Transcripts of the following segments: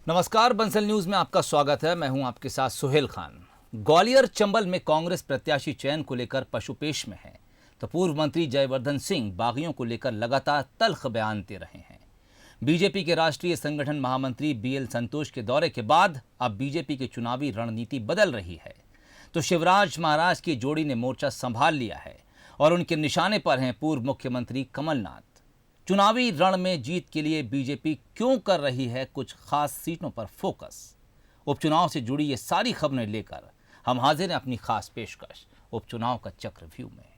नमस्कार, बंसल न्यूज में आपका स्वागत है। मैं हूं आपके साथ सुहेल खान। ग्वालियर चंबल में कांग्रेस प्रत्याशी चयन को लेकर पशुपेश में है, तो पूर्व मंत्री जयवर्धन सिंह बागियों को लेकर लगातार तल्ख बयान दे रहे हैं। बीजेपी के राष्ट्रीय संगठन महामंत्री बीएल संतोष के दौरे के बाद अब बीजेपी की चुनावी रणनीति बदल रही है, तो शिवराज महाराज की जोड़ी ने मोर्चा संभाल लिया है और उनके निशाने पर हैं पूर्व मुख्यमंत्री कमलनाथ। चुनावी रण में जीत के लिए बीजेपी क्यों कर रही है कुछ खास सीटों पर फोकस, उपचुनाव से जुड़ी ये सारी खबरें लेकर हम हाजिर हैं अपनी खास पेशकश उपचुनाव का चक्रव्यूह में।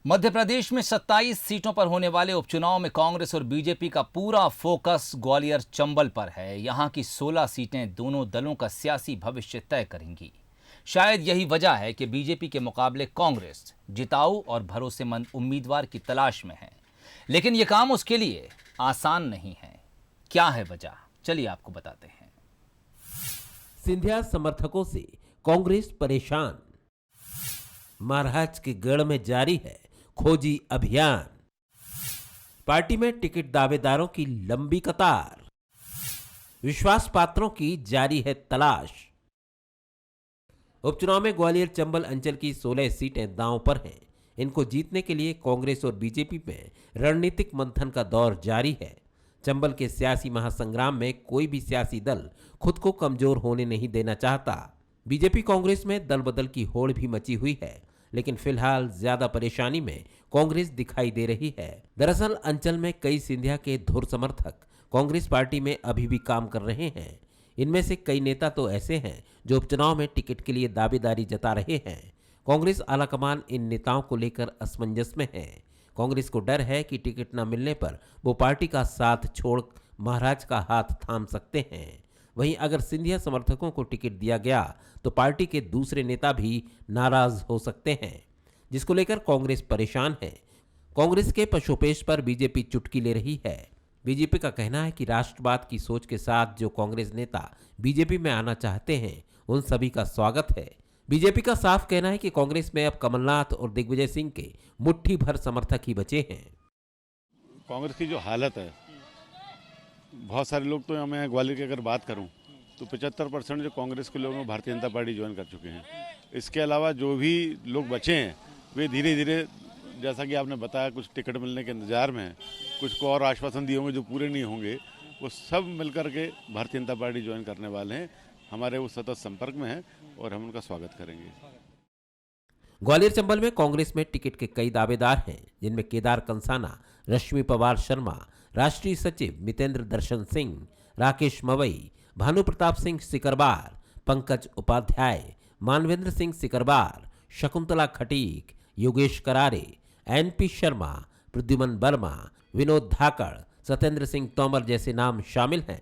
मध्य प्रदेश में 27 सीटों पर होने वाले उपचुनाव में कांग्रेस और बीजेपी का पूरा फोकस ग्वालियर चंबल पर है। यहां की 16 सीटें दोनों दलों का सियासी भविष्य तय करेंगी। शायद यही वजह है कि बीजेपी के मुकाबले कांग्रेस जिताऊ और भरोसेमंद उम्मीदवार की तलाश में है, लेकिन यह काम उसके लिए आसान नहीं है। क्या है वजह, चलिए आपको बताते हैं। सिंधिया समर्थकों से कांग्रेस परेशान, महाराज के गढ़ में जारी है खोजी अभियान, पार्टी में टिकट दावेदारों की लंबी कतार, विश्वास पात्रों की जारी है तलाश। उपचुनाव में ग्वालियर चंबल अंचल की 16 सीटें दांव पर हैं। इनको जीतने के लिए कांग्रेस और बीजेपी में रणनीतिक मंथन का दौर जारी है। चंबल के सियासी महासंग्राम में कोई भी सियासी दल खुद को कमजोर होने नहीं देना चाहता। बीजेपी कांग्रेस में दल बदल की होड़ भी मची हुई है, लेकिन फिलहाल ज्यादा परेशानी में कांग्रेस दिखाई दे रही है। दरअसल अंचल में कई सिंधिया के धुर समर्थक कांग्रेस पार्टी में अभी भी काम कर रहे हैं। इनमें से कई नेता तो ऐसे हैं जो उपचुनाव में टिकट के लिए दावेदारी जता रहे हैं। कांग्रेस आलाकमान इन नेताओं को लेकर असमंजस में है। कांग्रेस को डर है कि टिकट न मिलने पर वो पार्टी का साथ छोड़ महाराज का हाथ थाम सकते हैं। वहीं अगर सिंधिया समर्थकों को टिकट दिया गया तो पार्टी के दूसरे नेता भी नाराज हो सकते हैं, जिसको लेकर कांग्रेस परेशान है। कांग्रेस के पशुपेश पर बीजेपी चुटकी ले रही है। बीजेपी का कहना है कि राष्ट्रवाद की सोच के साथ जो कांग्रेस नेता बीजेपी में आना चाहते हैं उन सभी का स्वागत है। बीजेपी का साफ कहना है कि कांग्रेस में अब कमलनाथ और दिग्विजय सिंह के मुट्ठी भर समर्थक ही बचे हैं। कांग्रेस की जो हालत है, बहुत सारे लोग तो मैं ग्वालियर की अगर बात करूं तो 75% जो कांग्रेस के लोग हैं भारतीय जनता पार्टी ज्वाइन कर चुके हैं। इसके अलावा जो भी लोग बचे हैं वे धीरे धीरे, जैसा कि आपने बताया, कुछ टिकट मिलने के इंतजार में हैं, कुछ को और आश्वासन दिए होंगे जो पूरे नहीं होंगे, वो सब मिलकर के भारतीय जनता पार्टी ज्वाइन करने वाले हैं। हमारे वो सतत संपर्क में हैं और हम उनका स्वागत करेंगे। ग्वालियर चंबल में कांग्रेस में टिकट के कई दावेदार हैं, जिनमें केदार कंसाना, रश्मि पवार शर्मा, राष्ट्रीय सचिव मितेंद्र दर्शन सिंह, राकेश मवई, भानु प्रताप सिंह सिकरबार, पंकज उपाध्याय, मानवेंद्र सिंह सिकरबार, शकुंतला खटीक, योगेश करारे, एनपी शर्मा, प्रद्युमन वर्मा, विनोद धाकड़, सत्येंद्र सिंह तोमर जैसे नाम शामिल हैं।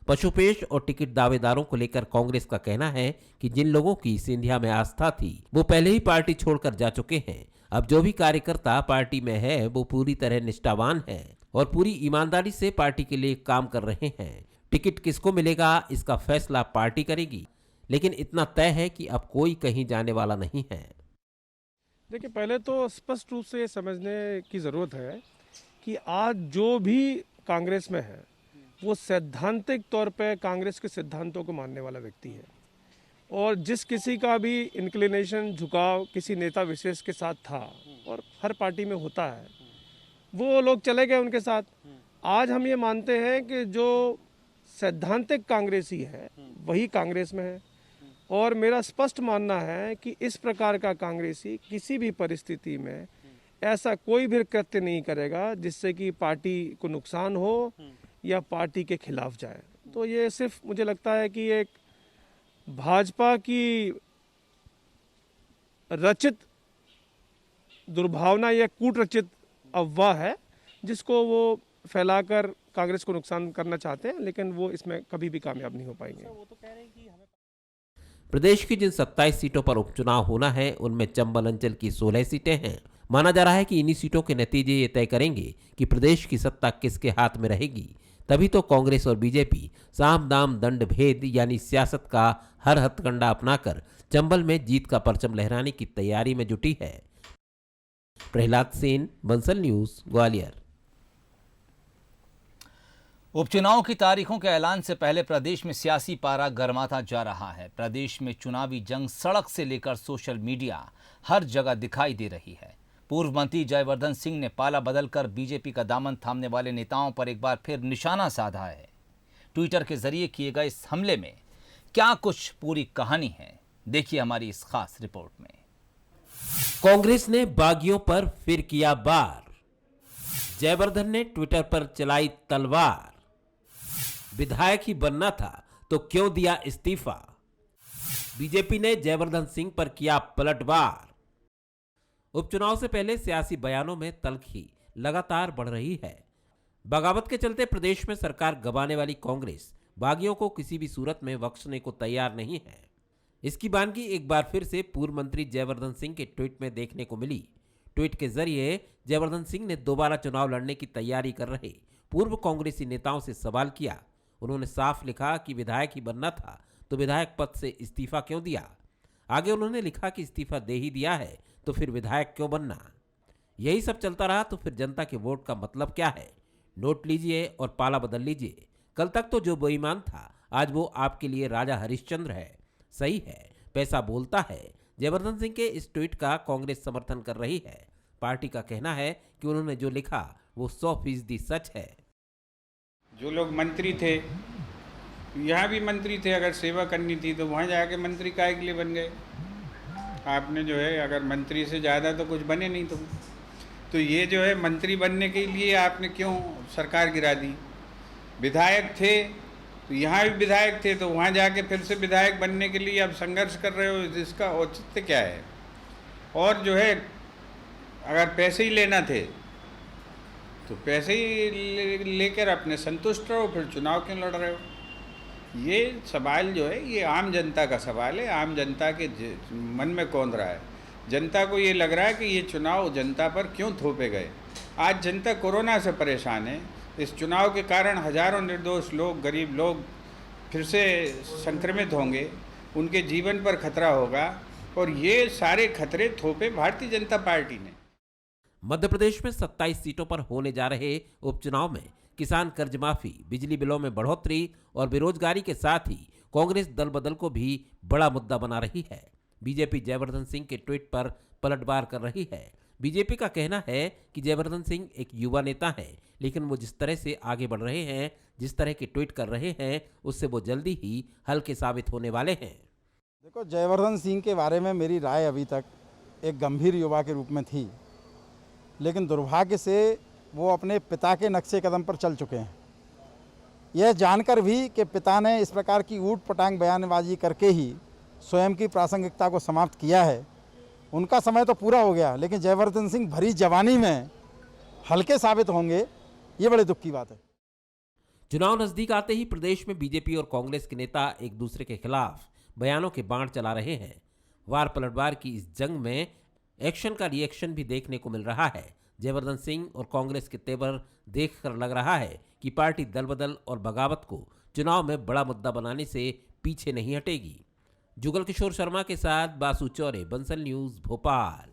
पशुपेश और टिकट दावेदारों को लेकर कांग्रेस का कहना है कि जिन लोगों की सिंधिया में आस्था थी वो पहले ही पार्टी छोड़कर जा चुके हैं। अब जो भी कार्यकर्ता पार्टी में है वो पूरी तरह निष्ठावान है और पूरी ईमानदारी से पार्टी के लिए काम कर रहे हैं। टिकट किसको मिलेगा इसका फैसला पार्टी करेगी, लेकिन इतना तय है कि अब कोई कहीं जाने वाला नहीं है। देखिए, पहले तो स्पष्ट रूप से ये समझने की ज़रूरत है कि आज जो भी कांग्रेस में है वो सैद्धांतिक तौर पे कांग्रेस के सिद्धांतों को मानने वाला व्यक्ति है, और जिस किसी का भी इंक्लिनेशन, झुकाव किसी नेता विशेष के साथ था और हर पार्टी में होता है, वो लोग चले गए उनके साथ। आज हम ये मानते हैं कि जो सैद्धांतिक कांग्रेसी है वही कांग्रेस में है, और मेरा स्पष्ट मानना है कि इस प्रकार का कांग्रेसी किसी भी परिस्थिति में ऐसा कोई भी कृत्य नहीं करेगा जिससे कि पार्टी को नुकसान हो या पार्टी के खिलाफ जाए। तो ये सिर्फ मुझे लगता है कि एक भाजपा की रचित दुर्भावना या कूट रचित अफवाह है जिसको वो फैलाकर कांग्रेस को नुकसान करना चाहते हैं, लेकिन वो इसमें कभी भी कामयाब नहीं हो पाएंगे। प्रदेश की जिन 27 सीटों पर उपचुनाव होना है उनमें चंबल अंचल की 16 सीटें हैं। माना जा रहा है कि इन्हीं सीटों के नतीजे ये तय करेंगे कि प्रदेश की सत्ता किसके हाथ में रहेगी। तभी तो कांग्रेस और बीजेपी साम दाम दंड भेद यानी सियासत का हर हथकंडा अपनाकर चंबल में जीत का परचम लहराने की तैयारी में जुटी है। प्रहलाद सेन, बंसल न्यूज, ग्वालियर। उपचुनाव की तारीखों के ऐलान से पहले प्रदेश में सियासी पारा गर्माता जा रहा है। प्रदेश में चुनावी जंग सड़क से लेकर सोशल मीडिया हर जगह दिखाई दे रही है। पूर्व मंत्री जयवर्धन सिंह ने पाला बदलकर बीजेपी का दामन थामने वाले नेताओं पर एक बार फिर निशाना साधा है। ट्विटर के जरिए किए गए इस हमले में क्या कुछ पूरी कहानी है, देखिए हमारी इस खास रिपोर्ट में। कांग्रेस ने बागियों पर फिर किया वार। जयवर्धन ने ट्विटर पर चलाई तलवार। विधायक ही बनना था तो क्यों दिया इस्तीफा। बीजेपी ने जयवर्धन सिंह पर किया पलटवार। उपचुनाव से पहले सियासी बयानों में तल्खी लगातार बढ़ रही है। बगावत के चलते प्रदेश में सरकार गंवाने वाली कांग्रेस बागियों को किसी भी सूरत में बख्शने को तैयार नहीं है। इसकी बानगी एक बार फिर से पूर्व मंत्री जयवर्धन सिंह के ट्वीट में देखने को मिली। ट्वीट के जरिए जयवर्धन सिंह ने दोबारा चुनाव लड़ने की तैयारी कर रहे पूर्व कांग्रेसी नेताओं से सवाल किया। उन्होंने साफ लिखा कि विधायक ही बनना था तो विधायक पद से इस्तीफा क्यों दिया। आगे उन्होंने लिखा कि इस्तीफा दे ही दिया है तो फिर विधायक क्यों बनना। यही सब चलता रहा तो फिर जनता के वोट का मतलब क्या है। नोट लीजिए और पाला बदल लीजिए। कल तक तो जो बेईमान था आज वो आपके लिए राजा हरिश्चंद्र है। सही है, पैसा बोलता है। जयवर्धन सिंह के इस ट्वीट का कांग्रेस समर्थन कर रही है। पार्टी का कहना है कि उन्होंने जो लिखा वो 100% सच है। जो लोग मंत्री थे, यहाँ भी मंत्री थे, अगर सेवा करनी थी तो वहाँ जाके मंत्री काहे के लिए बन गए। आपने जो है अगर मंत्री से ज़्यादा तो कुछ बने नहीं तुम, तो ये जो है मंत्री बनने के लिए आपने क्यों सरकार गिरा दी। विधायक थे तो यहाँ भी विधायक थे तो वहाँ जाके फिर से विधायक बनने के लिए आप संघर्ष कर रहे हो, इसका औचित्य क्या है। और जो है अगर पैसे ही लेना थे तो पैसे ही लेकर अपने संतुष्ट रहो, फिर चुनाव क्यों लड़ रहे हो। ये सवाल जो है ये आम जनता का सवाल है। आम जनता के मन में कौंध रहा है। जनता को ये लग रहा है कि ये चुनाव जनता पर क्यों थोपे गए। आज जनता कोरोना से परेशान है। इस चुनाव के कारण हजारों निर्दोष लोग, गरीब लोग फिर से संक्रमित होंगे, उनके जीवन पर खतरा होगा और ये सारे खतरे थोपे भारतीय जनता पार्टी ने। मध्य प्रदेश में 27 सीटों पर होने जा रहे उपचुनाव में किसान कर्ज माफी, बिजली बिलों में बढ़ोतरी और बेरोजगारी के साथ ही कांग्रेस दल बदल को भी बड़ा मुद्दा बना रही है। बीजेपी जयवर्धन सिंह के ट्वीट पर पलटवार कर रही है। बीजेपी का कहना है कि जयवर्धन सिंह एक युवा नेता है, लेकिन वो जिस तरह से आगे बढ़ रहे हैं, जिस तरह के ट्वीट कर रहे हैं, उससे वो जल्दी ही हल्के साबित होने वाले हैं। देखो, जयवर्धन सिंह के बारे में मेरी राय अभी तक एक गंभीर युवा के रूप में थी, लेकिन दुर्भाग्य से वो अपने पिता के नक्शे कदम पर चल चुके हैं। यह जानकर भी कि पिता ने इस प्रकार की ऊट पटांग बयानबाजी करके ही स्वयं की प्रासंगिकता को समाप्त किया है। उनका समय तो पूरा हो गया, लेकिन जयवर्धन सिंह भरी जवानी में हल्के साबित होंगे, ये बड़े दुख की बात है। चुनाव नजदीक आते ही प्रदेश में बीजेपी और कांग्रेस के नेता एक दूसरे के खिलाफ बयानों के बाण चला रहे हैं। वार पलटवार की इस जंग में एक्शन का रिएक्शन भी देखने को मिल रहा है। जयवर्धन सिंह और कांग्रेस के तेवर देखकर लग रहा है कि पार्टी दल बदल और बगावत को चुनाव में बड़ा मुद्दा बनाने से पीछे नहीं हटेगी। जुगल किशोर शर्मा के साथ बासु चौरे, बंसल न्यूज, भोपाल।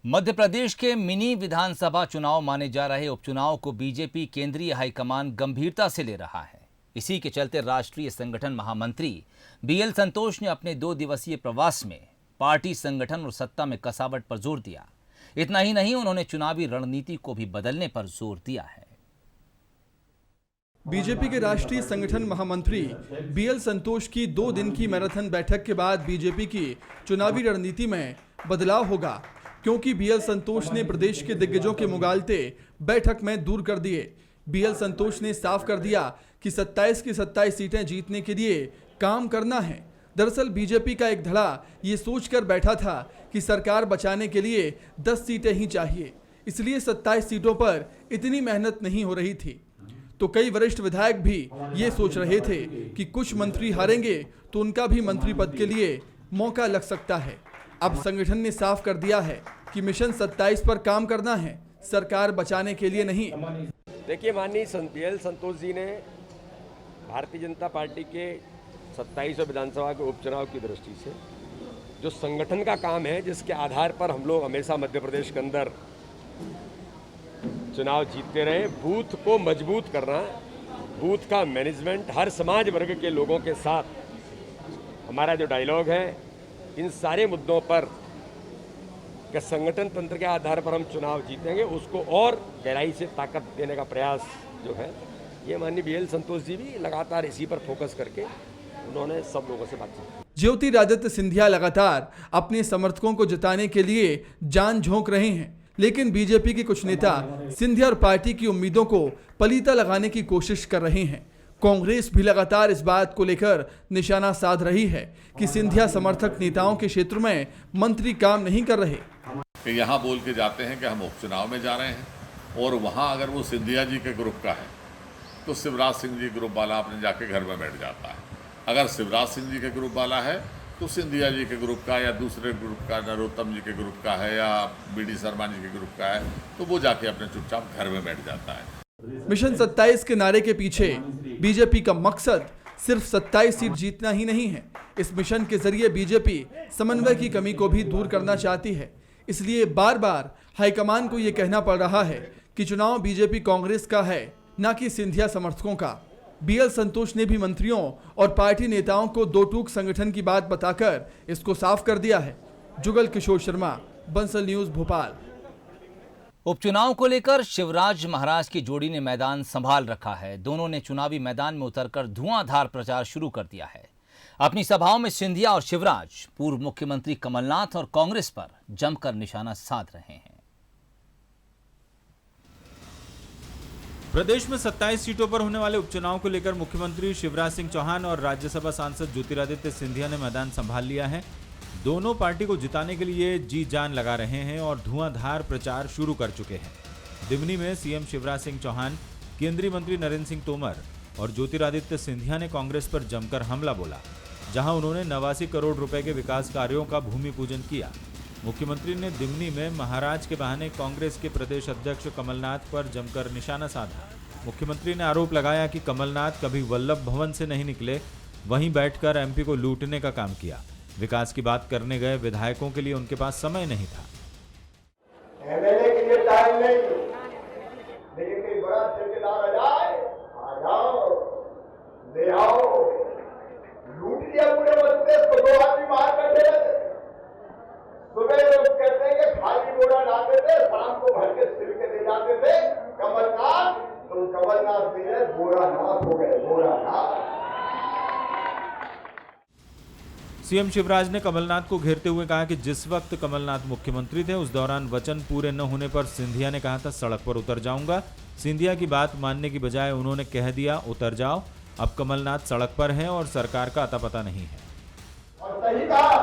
मध्य प्रदेश के मिनी विधानसभा चुनाव माने जा रहे उपचुनाव को बीजेपी केंद्रीय हाईकमान गंभीरता से ले रहा है। इसी के चलते राष्ट्रीय संगठन महामंत्री बीएल संतोष ने अपने 2 दिवसीय प्रवास में पार्टी संगठन और सत्ता में कसावट पर जोर दिया। इतना ही नहीं, उन्होंने चुनावी रणनीति को भी बदलने पर जोर दिया है। बीजेपी के राष्ट्रीय संगठन महामंत्री बीएल संतोष की 2 दिन की मैराथन बैठक के बाद बीजेपी की चुनावी रणनीति में बदलाव होगा, क्योंकि बीएल संतोष ने प्रदेश के दिग्गजों के मुगालते बैठक में दूर कर दिए। बीएल संतोष ने साफ कर दिया कि 27 की 27 सीटें जीतने के लिए काम करना है। दरअसल बीजेपी का एक धड़ा ये सोचकर बैठा था कि सरकार बचाने के लिए 10 सीटें ही चाहिए, इसलिए 27 सीटों पर इतनी मेहनत नहीं हो रही थी। तो कई वरिष्ठ विधायक भी ये सोच रहे थे कि कुछ मंत्री हारेंगे तो उनका भी मंत्री पद के लिए मौका लग सकता है। अब संगठन ने साफ कर दिया है कि मिशन 27 पर काम करना है, सरकार बचाने के लिए नहीं। देखिए माननीय BL संतोष जी ने भारतीय जनता पार्टी के 27 विधानसभा के उपचुनाव की दृष्टि से जो संगठन का काम है, जिसके आधार पर हम लोग हमेशा मध्य प्रदेश के अंदर चुनाव जीतते रहे, बूथ को मजबूत करना, बूथ का मैनेजमेंट, हर समाज वर्ग के लोगों के साथ हमारा जो डायलॉग है, इन सारे मुद्दों पर कि संगठन तंत्र के आधार पर हम चुनाव जीतेंगे, उसको और गहराई से ताकत देने का प्रयास जो है, ये माननीय BL संतोष जी भी लगातार इसी पर फोकस करके उन्होंने सब लोगों से बातचीत की। ज्योतिरादित्य सिंधिया लगातार अपने समर्थकों को जिताने के लिए जान झोंक रहे हैं, लेकिन बीजेपी के कुछ नेता सिंधिया और पार्टी की उम्मीदों को पलीता लगाने की कोशिश कर रहे हैं। कांग्रेस भी लगातार इस बात को लेकर निशाना साध रही है कि सिंधिया समर्थक नेताओं के क्षेत्र में मंत्री काम नहीं कर रहे। कि यहाँ बोल के जाते हैं कि हम उपचुनाव में जा रहे हैं और वहाँ अगर वो सिंधिया जी के ग्रुप का है तो शिवराज सिंह जी ग्रुप वाला अपने जाके घर में बैठ जाता है। अगर शिवराज सिंह जी के ग्रुप वाला है तो सिंधिया जी के ग्रुप का या दूसरे ग्रुप का, नरोत्तम जी के ग्रुप का है या BD शर्मा जी के ग्रुप का है, तो वो जाके अपने चुपचाप घर में बैठ जाता है। मिशन 27 के नारे के पीछे बीजेपी का मकसद सिर्फ 27 सीट जीतना ही नहीं है। इस मिशन के जरिए बीजेपी समन्वय की कमी को भी दूर करना चाहती है। इसलिए बार बार हाईकमान को यह कहना पड़ रहा है कि चुनाव बीजेपी कांग्रेस का है, न कि सिंधिया समर्थकों का। BL संतोष ने भी मंत्रियों और पार्टी नेताओं को दो टूक संगठन की बात बताकर इसको साफ कर दिया है। जुगल किशोर शर्मा, बंसल न्यूज, भोपाल। उपचुनाव को लेकर शिवराज महाराज की जोड़ी ने मैदान संभाल रखा है। दोनों ने चुनावी मैदान में उतरकर धुआंधार प्रचार शुरू कर दिया है। अपनी सभाओं में सिंधिया और शिवराज पूर्व मुख्यमंत्री कमलनाथ और कांग्रेस पर जमकर निशाना साध रहे हैं। प्रदेश में 27 सीटों पर होने वाले उपचुनाव को लेकर मुख्यमंत्री शिवराज सिंह चौहान और राज्यसभा सांसद ज्योतिरादित्य सिंधिया ने मैदान संभाल लिया है। दोनों पार्टी को जिताने के लिए जी जान लगा रहे हैं और धुआंधार प्रचार शुरू कर चुके हैं। दिमनी में सीएम शिवराज सिंह चौहान, केंद्रीय मंत्री नरेंद्र सिंह तोमर और ज्योतिरादित्य सिंधिया ने कांग्रेस पर जमकर हमला बोला, जहां उन्होंने 89 करोड़ रुपए के विकास कार्यों का भूमि पूजन किया। मुख्यमंत्री ने दिमनी में महाराज के बहाने कांग्रेस के प्रदेश अध्यक्ष कमलनाथ पर जमकर निशाना साधा। मुख्यमंत्री ने आरोप लगाया कि कमलनाथ कभी वल्लभ भवन से नहीं निकले, वहीं बैठकर MP को लूटने का काम किया। विकास की बात करने गए विधायकों के लिए उनके पास समय नहीं था। MLA के लिए टाइम नहीं, लेकिन कोई बड़ा ठेकेदार आ जाए, आ जाओ, ले आओ, लूट लिया पूरे बस्ते को। 2 आदमी बाहर बैठे रहते, सुबह लोग कहते हैं कि खाली बोरा लाते थे, शाम को भर के सिर के ले जाते थे। कमलनाथ, तुम कमलनाथ नहीं है, बोरा नाथ हो गए, बोरा नाथ। सीएम शिवराज ने कमलनाथ को घेरते हुए कहा कि जिस वक्त कमलनाथ मुख्यमंत्री थे उस दौरान वचन पूरे न होने पर सिंधिया ने कहा था सड़क पर उतर जाऊंगा। सिंधिया की बात मानने की बजाय उन्होंने कह दिया उतर जाओ। अब कमलनाथ सड़क पर हैं और सरकार का अता पता नहीं है। और सही कहा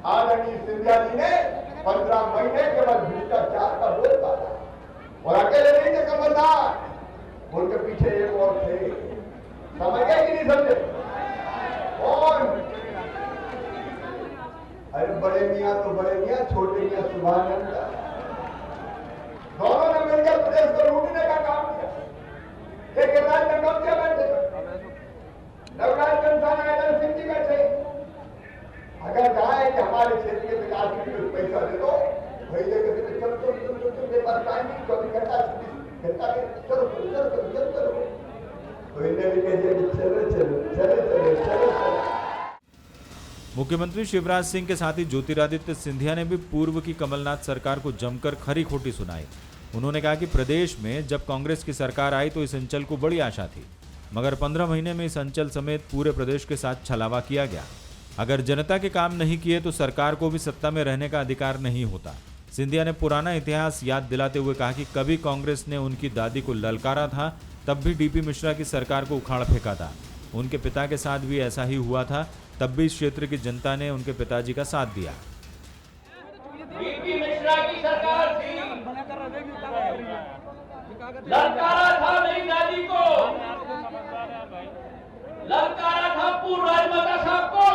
आदरणीय सिंधिया जी ने 15 महीने के बाद भ्रष्टाचार का बोल पाया। और अकेले नहीं थे कमलनाथ, उनके पीछे एक और थे। समझ गए कि नहीं समझे? और अरे बड़े मियाँ तो बड़े मियाँ, छोटे मियाँ सुभानंद, दोनों ने मिलकर प्रदेश को लूटने का काम किया। ठेकेदार ने कब्जे बैठे, नवराज कंसाना नरेंद्र सिंह जी बैठे। अगर कहा कि हमारे क्षेत्र के विकास के लिए पैसा दे दो, भाई देखे चलो मेरे पास टाइम नहीं, 24 घंटा चलो। तो इन्हें भी कह दिया कि चलो। मुख्यमंत्री शिवराज सिंह के साथ ही ज्योतिरादित्य सिंधिया ने भी पूर्व की कमलनाथ सरकार को जमकर खरी खोटी सुनाई। उन्होंने कहा कि प्रदेश में जब कांग्रेस की सरकार आई तो इस अंचल को बड़ी आशा थी, मगर 15 महीने में इस अंचल समेत पूरे प्रदेश के साथ छलावा किया गया। अगर जनता के काम नहीं किए तो सरकार को भी सत्ता में रहने का अधिकार नहीं होता। सिंधिया ने पुराना इतिहास याद दिलाते हुए कहा कि कभी कांग्रेस ने उनकी दादी को ललकारा था, तब भी DP मिश्रा की सरकार को उखाड़ फेंका था। उनके पिता के साथ भी ऐसा ही हुआ था, तब भी इस क्षेत्र की जनता ने उनके पिताजी का साथ दिया। DP मिश्रा की सरकार थी, ललकारा था मेरी दादी को, ललकारा था पूर्व राजमाता साहब को,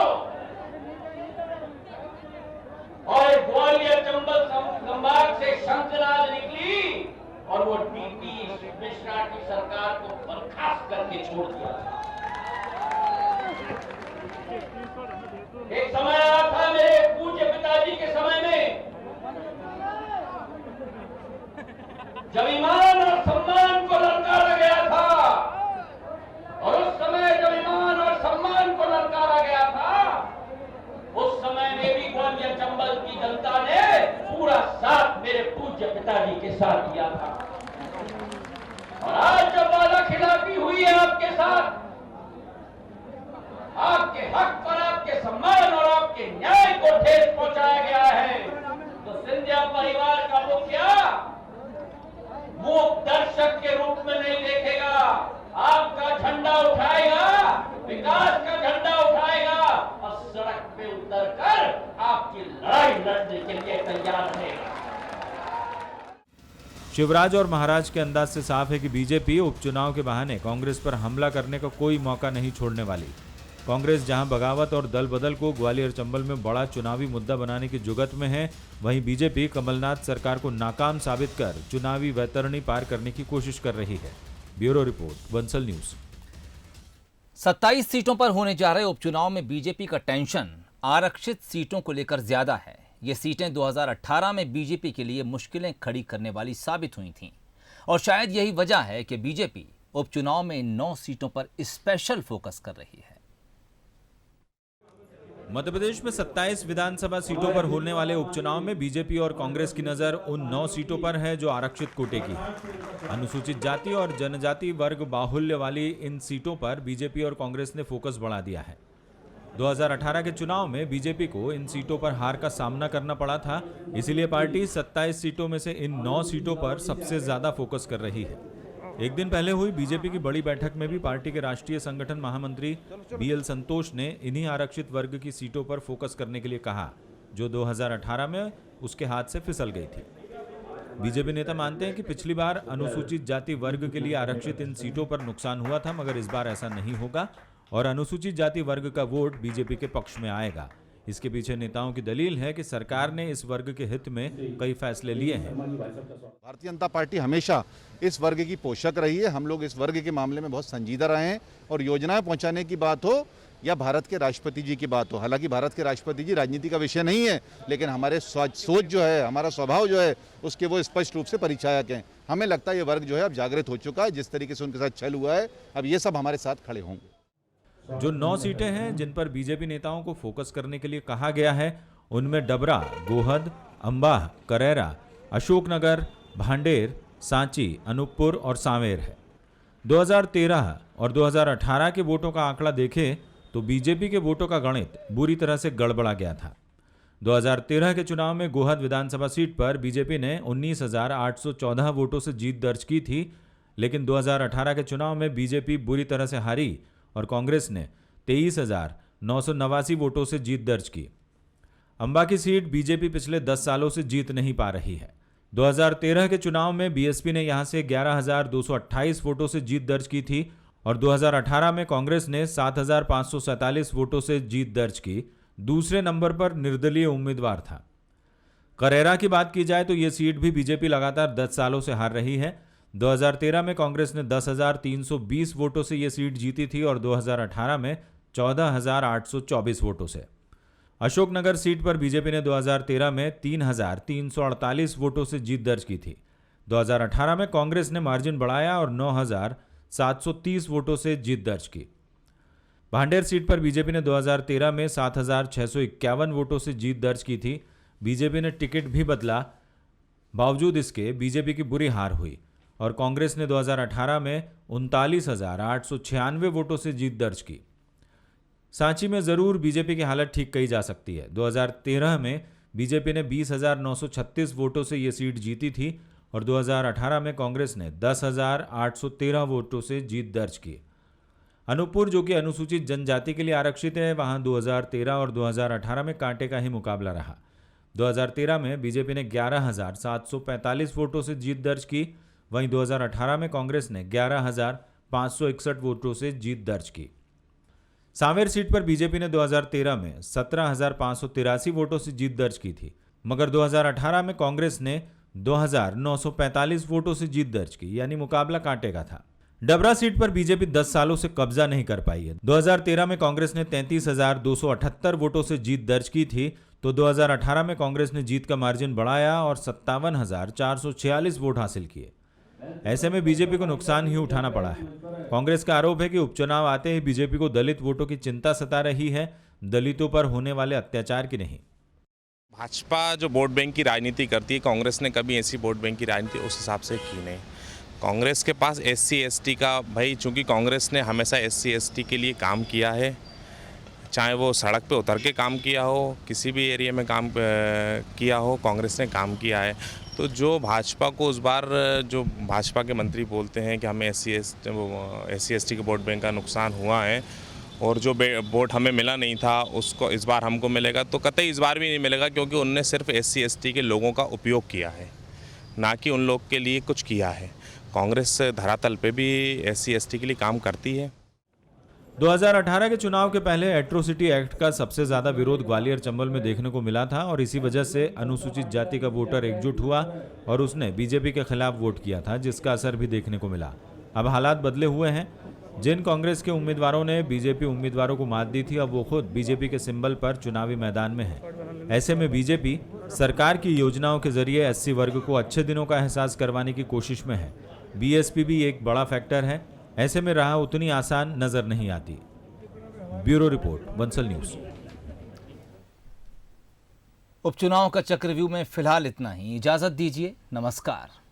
और ग्वालियर चंबल संभाग से शंकराज निकली और वो नीतीश मिश्रा की सरकार को बर्खास्त करके छोड़ दिया था। एक समय आया था मेरे पूज्य पिताजी के समय में, जब ईमान और सम्मान को ललकारा गया था, और उस समय जब ईमान और सम्मान को ललकारा गया था, उस समय में भी ग्वालियर चंबल की जनता ने पूरा साथ मेरे पूज्य पिताजी के साथ दिया था। और आज जब वादा खिलाफी हुई है आपके साथ, आपके हक पर आपके सम्मान और आपके न्याय को ठेस पहुंचाया गया है, तो सिंधिया परिवार का मुखिया मूक दर्शक के रूप में नहीं देखेगा, आपका झंडा उठाएगा, विकास का झंडा उठाएगा और सड़क पे उतरकर आपकी लड़ाई लड़ने के लिए तैयार रहेगा। शिवराज और महाराज के अंदाज से साफ है कि बीजेपी उपचुनाव के बहाने कांग्रेस पर हमला करने का कोई मौका नहीं छोड़ने वाली। कांग्रेस जहां बगावत और दल बदल को ग्वालियर चंबल में बड़ा चुनावी मुद्दा बनाने की जुगत में है, वहीं बीजेपी कमलनाथ सरकार को नाकाम साबित कर चुनावी वैतरणी पार करने की कोशिश कर रही है। Bureau report, Bansal news. 27 सीटों पर होने जा रहे उपचुनाव में बीजेपी का टेंशन आरक्षित सीटों को लेकर ज्यादा है। ये सीटें 2018 में बीजेपी के लिए मुश्किलें खड़ी करने वाली साबित हुई थीं और शायद यही वजह है कि बीजेपी उपचुनाव में इन 9 सीटों पर स्पेशल फोकस कर रही है। मध्य प्रदेश में 27 विधानसभा सीटों पर होने वाले उपचुनाव में बीजेपी और कांग्रेस की नजर उन 9 सीटों पर है जो आरक्षित कोटे की है। अनुसूचित जाति और जनजाति वर्ग बाहुल्य वाली इन सीटों पर बीजेपी और कांग्रेस ने फोकस बढ़ा दिया है। 2018 के चुनाव में बीजेपी को इन सीटों पर हार का सामना करना पड़ा था, इसीलिए पार्टी 27 सीटों में से इन 9 सीटों पर सबसे ज्यादा फोकस कर रही है। एक दिन पहले हुई बीजेपी की बड़ी बैठक में भी पार्टी के राष्ट्रीय संगठन महामंत्री बीएल संतोष ने इन्हीं आरक्षित वर्ग की सीटों पर फोकस करने के लिए कहा, जो 2018 में उसके हाथ से फिसल गई थी। बीजेपी नेता मानते हैं कि पिछली बार अनुसूचित जाति वर्ग के लिए आरक्षित इन सीटों पर नुकसान हुआ था, मगर इस बार ऐसा नहीं होगा और अनुसूचित जाति वर्ग का वोट बीजेपी के पक्ष में आएगा। इसके पीछे नेताओं की दलील है कि सरकार ने इस वर्ग के हित में कई फैसले लिए हैं। भारतीय जनता पार्टी हमेशा इस वर्ग की पोषक रही है। हम लोग इस वर्ग के मामले में बहुत संजीदा रहे हैं और योजनाएं पहुंचाने की बात हो या भारत के राष्ट्रपति जी की बात हो, हालांकि भारत के राष्ट्रपति जी राजनीति का विषय नहीं है, लेकिन हमारे सोच जो है, हमारा स्वभाव जो है, उसके वो स्पष्ट रूप से परिचायक हैं। हमें लगता है ये वर्ग जो है अब जागृत हो चुका है। जिस तरीके से उनके साथ छल हुआ है, अब ये सब हमारे साथ खड़े होंगे। जो 9 सीटें हैं जिन पर बीजेपी नेताओं को फोकस करने के लिए कहा गया है, उनमें डबरा, गोहद, अंबाह, करेरा, अशोकनगर, भांडेर, सांची, अनूपपुर और सांवेर है। 2013 और 2018 के वोटों का आंकड़ा देखें तो बीजेपी के वोटों का गणित बुरी तरह से गड़बड़ा गया था। 2013 के चुनाव में गोहद विधानसभा सीट पर बीजेपी ने 19,814 वोटों से जीत दर्ज की थी, लेकिन 2018 के चुनाव में बीजेपी बुरी तरह से हारी और कांग्रेस ने 23,989 वोटों से जीत दर्ज की। अंबा की सीट बीजेपी पिछले 10 सालों से जीत नहीं पा रही है। 2013 के चुनाव में बीएसपी ने यहां से 11,228 वोटों से जीत दर्ज की थी और 2018 में कांग्रेस ने 7,547 वोटों से जीत दर्ज की। दूसरे नंबर पर निर्दलीय उम्मीदवार था। करेरा की बात की जाए तो यह सीट भी बीजेपी लगातार 10 सालों से हार रही है। 2013 में कांग्रेस ने 10,320 वोटों से यह सीट जीती थी और 2018 में 14,824 वोटों से। अशोकनगर सीट पर बीजेपी ने 2013 में 3,348 वोटों से जीत दर्ज की थी। 2018 में कांग्रेस ने मार्जिन बढ़ाया और 9,730 वोटों से जीत दर्ज की। भांडेर सीट पर बीजेपी ने 2013 में 7,651 वोटों से जीत दर्ज की थी। बीजेपी ने टिकट भी बदला, बावजूद इसके बीजेपी की बुरी हार हुई और कांग्रेस ने 2018 में 39,896 वोटों से जीत दर्ज की। सांची में जरूर बीजेपी की हालत ठीक कही जा सकती है। 2013 में बीजेपी ने 20,936 वोटों से यह सीट जीती थी और 2018 में कांग्रेस ने 10,813 वोटों से जीत दर्ज की। अनूपपुर, जो कि अनुसूचित जनजाति के लिए आरक्षित है, वहां 2013 और 2018 में कांटे का ही मुकाबला रहा। 2013 में बीजेपी ने 11,745 वोटों से जीत दर्ज की, वहीं 2018 में कांग्रेस ने 11,561 वोटों से जीत दर्ज की। सांवेर सीट पर बीजेपी ने 2013 में 17,583 वोटों से जीत दर्ज की थी, मगर 2018 में कांग्रेस ने 2945 वोटों से जीत दर्ज की, यानी मुकाबला कांटे का था। डबरा सीट पर बीजेपी 10 सालों से कब्जा नहीं कर पाई है। 2013 में कांग्रेस ने 33,278 वोटों से जीत दर्ज की थी, तो 2018 में कांग्रेस ने जीत का मार्जिन बढ़ाया और 57,446 वोट हासिल किए। ऐसे में बीजेपी को नुकसान ही उठाना पड़ा है। कांग्रेस का आरोप है कि उपचुनाव आते ही बीजेपी को दलित वोटों की चिंता सता रही है, दलितों पर होने वाले अत्याचार की नहीं। भाजपा जो वोट बैंक की राजनीति करती है, कांग्रेस ने कभी ऐसी वोट बैंक की राजनीति उस हिसाब से की नहीं। कांग्रेस के पास SC ST का भाई, चूंकि कांग्रेस ने हमेशा SC ST के लिए काम किया है, चाहे वो सड़क पे उतर के काम किया हो, किसी भी एरिया में काम किया हो, कांग्रेस ने काम किया है। तो जो भाजपा को उस बार जो भाजपा के मंत्री बोलते हैं कि हमें SC ST के वोट बैंक का नुकसान हुआ है और जो वोट हमें मिला नहीं था उसको इस बार हमको मिलेगा, तो कतई इस बार भी नहीं मिलेगा, क्योंकि उनने सिर्फ SC ST के लोगों का उपयोग किया है, ना कि उन लोग के लिए कुछ किया है। कांग्रेस धरातल पे भी SC ST के लिए काम करती है। 2018 के चुनाव के पहले एट्रोसिटी एक्ट का सबसे ज्यादा विरोध ग्वालियर चंबल में देखने को मिला था और इसी वजह से अनुसूचित जाति का वोटर एकजुट हुआ और उसने बीजेपी के खिलाफ वोट किया था, जिसका असर भी देखने को मिला। अब हालात बदले हुए हैं। जिन कांग्रेस के उम्मीदवारों ने बीजेपी उम्मीदवारों को मात दी थी, अब वो खुद बीजेपी के सिंबल पर चुनावी मैदान में है। ऐसे में बीजेपी सरकार की योजनाओं के जरिए SC वर्ग को अच्छे दिनों का एहसास करवाने की कोशिश में है। BSP भी एक बड़ा फैक्टर है। ऐसे में राह उतनी आसान नजर नहीं आती। Bureau report, Bansal news. उपचुनाव का चक्रव्यूह में फिलहाल इतना ही। इजाजत दीजिए, नमस्कार।